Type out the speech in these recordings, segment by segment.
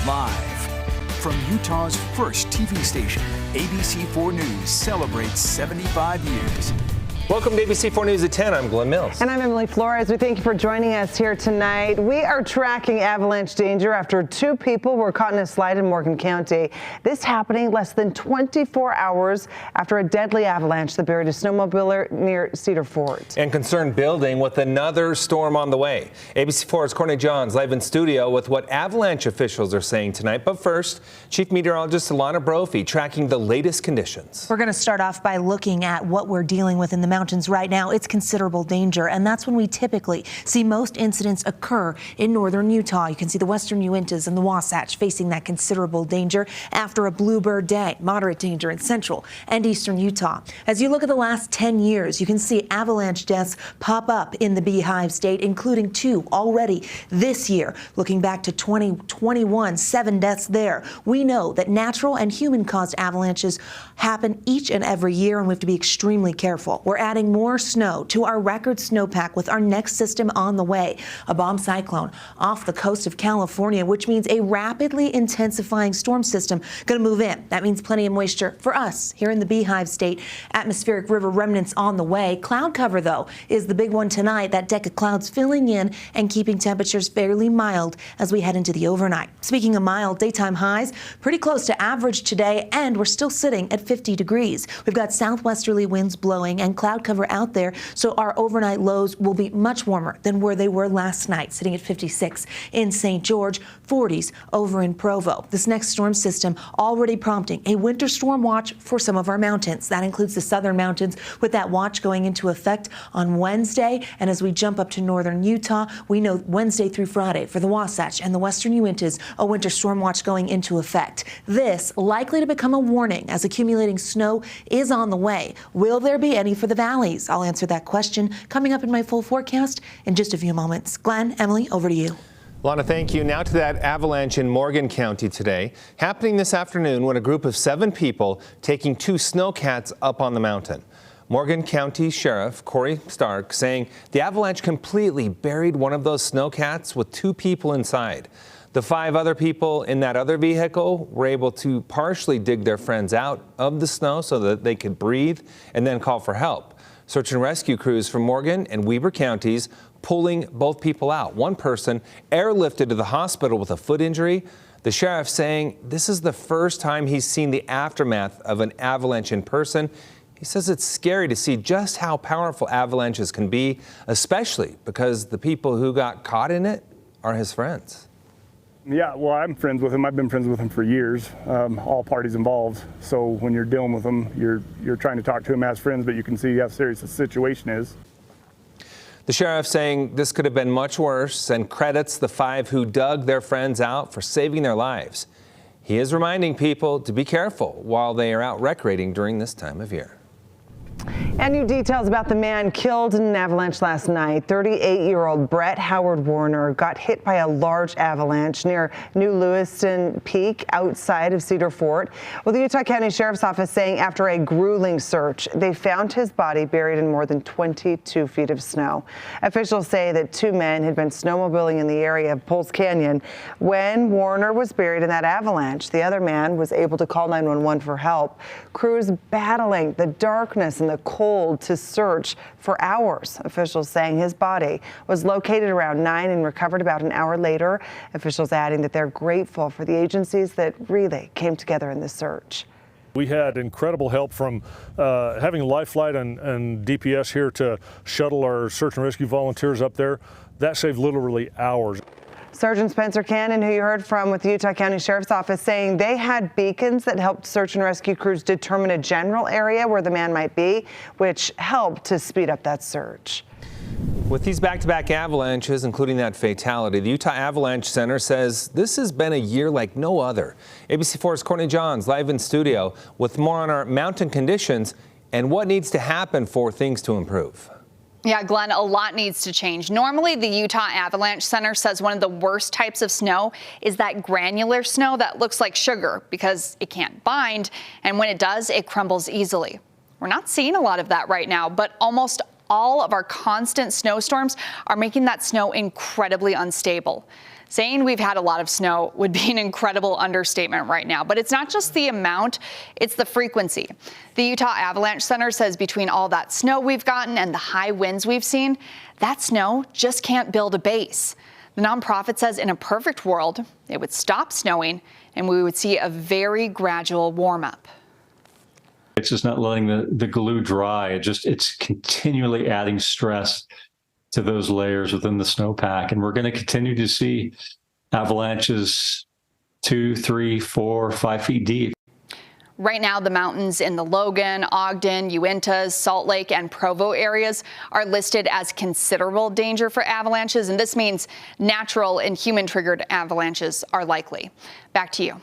Live from Utah's first TV station, ABC4 News celebrates 75 years. Welcome to ABC4 News at 10. I'm Glenn Mills. And I'm Emily Flores. We thank you for joining us here tonight. We are tracking avalanche danger after 2 people were caught in a slide in Morgan County. This happening less than 24 hours after a deadly avalanche that buried a snowmobiler near Cedar Fort. And concern building with another storm on the way. ABC4's Courtney Johns live in studio with what avalanche officials are saying tonight. But first, Chief Meteorologist Alana Brophy tracking the latest conditions. We're going to start off by looking at what we're dealing with in the mountains right now. It's considerable danger, and that's when we typically see most incidents occur in northern Utah. You can see the western Uintas and the Wasatch facing that considerable danger after a bluebird day. Moderate danger in central and eastern Utah. As you look at the last 10 years, you can see avalanche deaths pop up in the Beehive State, including 2 already this year. Looking back to 2021, 7 deaths there. We know that natural and human-caused avalanches happen each and every year, and we have to be extremely careful. We're adding more snow to our record snowpack with our next system on the way. A bomb cyclone off the coast of California, which means a rapidly intensifying storm system going to move in. That means plenty of moisture for us here in the Beehive State. Atmospheric river remnants on the way. Cloud cover, though, is the big one tonight. That deck of clouds filling in and keeping temperatures fairly mild as we head into the overnight. Speaking of mild, daytime highs pretty close to average today, and we're still sitting at 50 degrees. We've got southwesterly winds blowing and cloud cover out there, so our overnight lows will be much warmer than where they were last night, sitting at 56 in St. George, 40s over in Provo. This next storm system already prompting a winter storm watch for some of our mountains. That includes the southern mountains, with that watch going into effect on Wednesday. And as we jump up to northern Utah, we know Wednesday through Friday for the Wasatch and the western Uintas, a winter storm watch going into effect. This likely to become a warning as accumulating snow is on the way. Will there be any for the valleys? I'll answer that question coming up in my full forecast in just a few moments. Glenn, Emily, over to you. Lana, thank you. Now to that avalanche in Morgan County today, happening this afternoon when a group of 7 people taking 2 snowcats up on the mountain. Morgan County Sheriff Corey Stark saying the avalanche completely buried one of those snowcats with 2 people inside. The 5 other people in that other vehicle were able to partially dig their friends out of the snow so that they could breathe and then call for help. Search and rescue crews from Morgan and Weber counties pulling both people out. One person airlifted to the hospital with a foot injury. The sheriff saying this is the first time he's seen the aftermath of an avalanche in person. He says it's scary to see just how powerful avalanches can be, especially because the people who got caught in it are his friends. Yeah, well, I'm friends with him. I've been friends with him for years, all parties involved. So when you're dealing with him, you're trying to talk to him as friends, but you can see how serious the situation is. The sheriff saying this could have been much worse and credits the 5 who dug their friends out for saving their lives. He is reminding people to be careful while they are out recreating during this time of year. And new details about the man killed in an avalanche last night. 38-year-old Brett Howard Warner got hit by a large avalanche near New Lewiston Peak outside of Cedar Fort. Well, the Utah County Sheriff's Office saying after a grueling search, they found his body buried in more than 22 feet of snow. Officials say that 2 men had been snowmobiling in the area of Pulse Canyon when Warner was buried in that avalanche. The other man was able to call 911 for help. Crews battling the darkness and the cold to search for hours. Officials saying his body was located around 9 and recovered about an hour later. Officials adding that they're grateful for the agencies that really came together in the search. We had incredible help from having Life Flight and DPS here to shuttle our search and rescue volunteers up there. That saved literally hours. Sergeant Spencer Cannon, who you heard from with the Utah County Sheriff's Office, saying they had beacons that helped search and rescue crews determine a general area where the man might be, which helped to speed up that search. With these back-to-back avalanches, including that fatality, the Utah Avalanche Center says this has been a year like no other. ABC4's Courtney Johns live in studio with more on our mountain conditions and what needs to happen for things to improve. Yeah, Glenn, a lot needs to change. Normally, the Utah Avalanche Center says one of the worst types of snow is that granular snow that looks like sugar because it can't bind, and when it does, it crumbles easily. We're not seeing a lot of that right now, but almost all of our constant snowstorms are making that snow incredibly unstable. Saying we've had a lot of snow would be an incredible understatement right now. But it's not just the amount, it's the frequency. The Utah Avalanche Center says between all that snow we've gotten and the high winds we've seen, that snow just can't build a base. The nonprofit says in a perfect world, it would stop snowing and we would see a very gradual warm up. It's just not letting the glue dry. It's continually adding stress to those layers within the snowpack. And we're going to continue to see avalanches 2, 3, 4, 5 feet deep. Right now, the mountains in the Logan, Ogden, Uintas, Salt Lake, and Provo areas are listed as considerable danger for avalanches, and this means natural and human-triggered avalanches are likely. Back to you.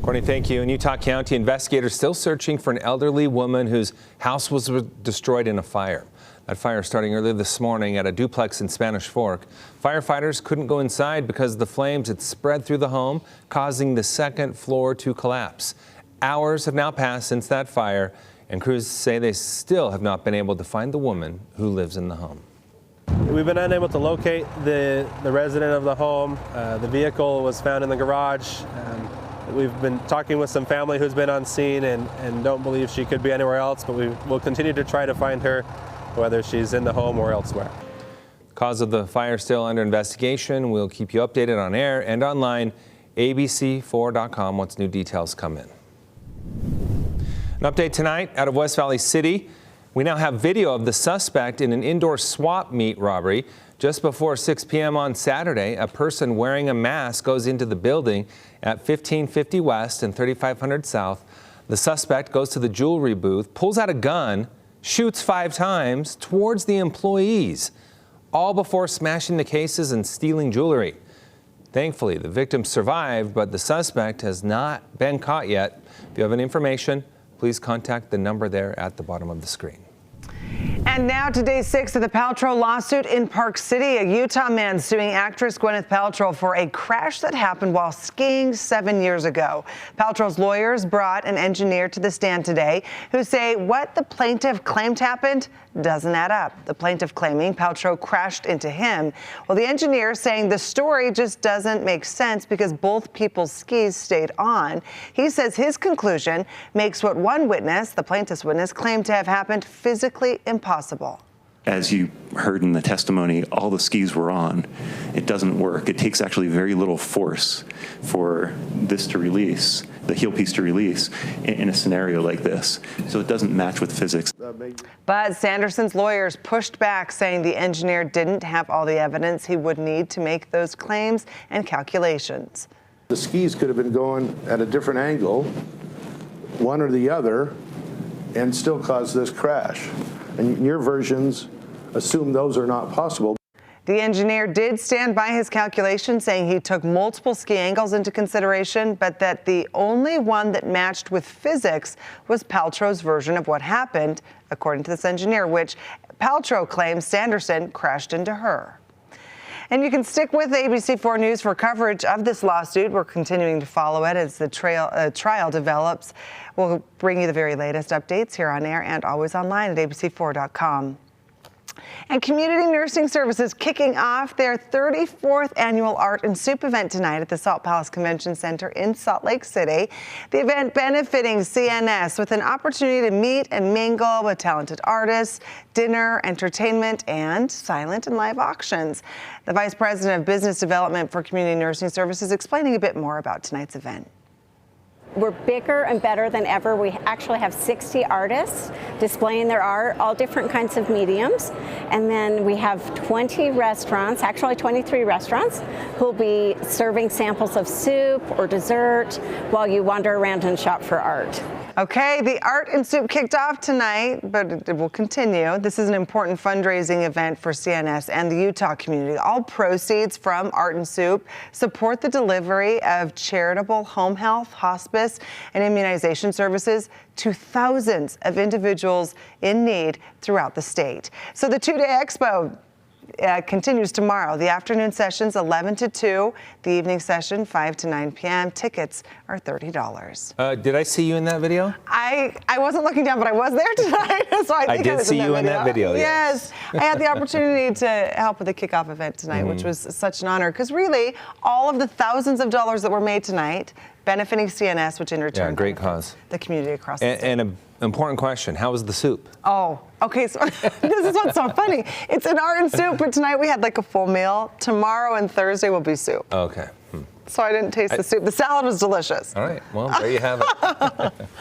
Courtney, thank you. In Utah County, investigators still searching for an elderly woman whose house was destroyed in a fire. That fire starting earlier this morning at a duplex in Spanish Fork. Firefighters couldn't go inside because the flames had spread through the home, causing the second floor to collapse. Hours have now passed since that fire, and crews say they still have not been able to find the woman who lives in the home. We've been unable to locate the resident of the home. The vehicle was found in the garage. We've been talking with some family who's been on scene and don't believe she could be anywhere else, but we will continue to try to find her, whether she's in the home or elsewhere. Cause of the fire still under investigation. We'll keep you updated on air and online, abc4.com, once new details come in. An update tonight out of West Valley City. We now have video of the suspect in an indoor swap meet robbery. Just before 6 p.m. on Saturday, a person wearing a mask goes into the building at 1550 West and 3500 South. The suspect goes to the jewelry booth, pulls out a gun, shoots 5 times towards the employees, all before smashing the cases and stealing jewelry. Thankfully, the victim survived, but the suspect has not been caught yet. If you have any information, please contact the number there at the bottom of the screen. And now to day 6 of the Paltrow lawsuit in Park City. A Utah man suing actress Gwyneth Paltrow for a crash that happened while skiing 7 years ago. Paltrow's lawyers brought an engineer to the stand today who say what the plaintiff claimed happened doesn't add up. The plaintiff claiming Paltrow crashed into him. Well, the engineer saying the story just doesn't make sense because both people's skis stayed on. He says his conclusion makes what one witness, the plaintiff's witness, claimed to have happened physically impossible. As you heard in the testimony, all the skis were on. It doesn't work. It takes actually very little force for this to release, the heel piece to release, in a scenario like this. So it doesn't match with physics. But Sanderson's lawyers pushed back, saying the engineer didn't have all the evidence he would need to make those claims and calculations. The skis could have been going at a different angle, one or the other, and still cause this crash. And your versions assume those are not possible. The engineer did stand by his calculations, saying he took multiple ski angles into consideration, but that the only one that matched with physics was Paltrow's version of what happened, according to this engineer, which Paltrow claims Sanderson crashed into her. And you can stick with ABC4 News for coverage of this lawsuit. We're continuing to follow it as the trial develops. We'll bring you the very latest updates here on air and always online at abc4.com. And Community Nursing Services kicking off their 34th annual Art and Soup event tonight at the Salt Palace Convention Center in Salt Lake City. The event benefiting CNS with an opportunity to meet and mingle with talented artists, dinner, entertainment, and silent and live auctions. The Vice President of Business Development for Community Nursing Services explaining a bit more about tonight's event. We're bigger and better than ever. We actually have 60 artists displaying their art, all different kinds of mediums. And then we have 20 restaurants, actually 23 restaurants, who will be serving samples of soup or dessert while you wander around and shop for art. Okay, the Art and Soup kicked off tonight, but it will continue. This is an important fundraising event for CNS and the Utah community. All proceeds from Art and Soup support the delivery of charitable home health, hospice, and immunization services to thousands of individuals in need throughout the state. So the two-day expo continues tomorrow. The afternoon session's 11 to 2. The evening session, 5 to 9 p.m. Tickets are $30. Did I see you in that video? I wasn't looking down, but I was there tonight, so I think I did was see you in that video. Yes, I had the opportunity to help with the kickoff event tonight, which was such an honor. Because really, all of the thousands of dollars that were made tonight, benefiting CNS, which in return, great cause, the community across the state. And an important question: how was the soup? Oh, okay. So this is what's so funny. It's an art and soup, but tonight we had like a full meal. Tomorrow and Thursday will be soup. Okay. So I didn't taste the soup. The salad was delicious. All right. Well, there you have it.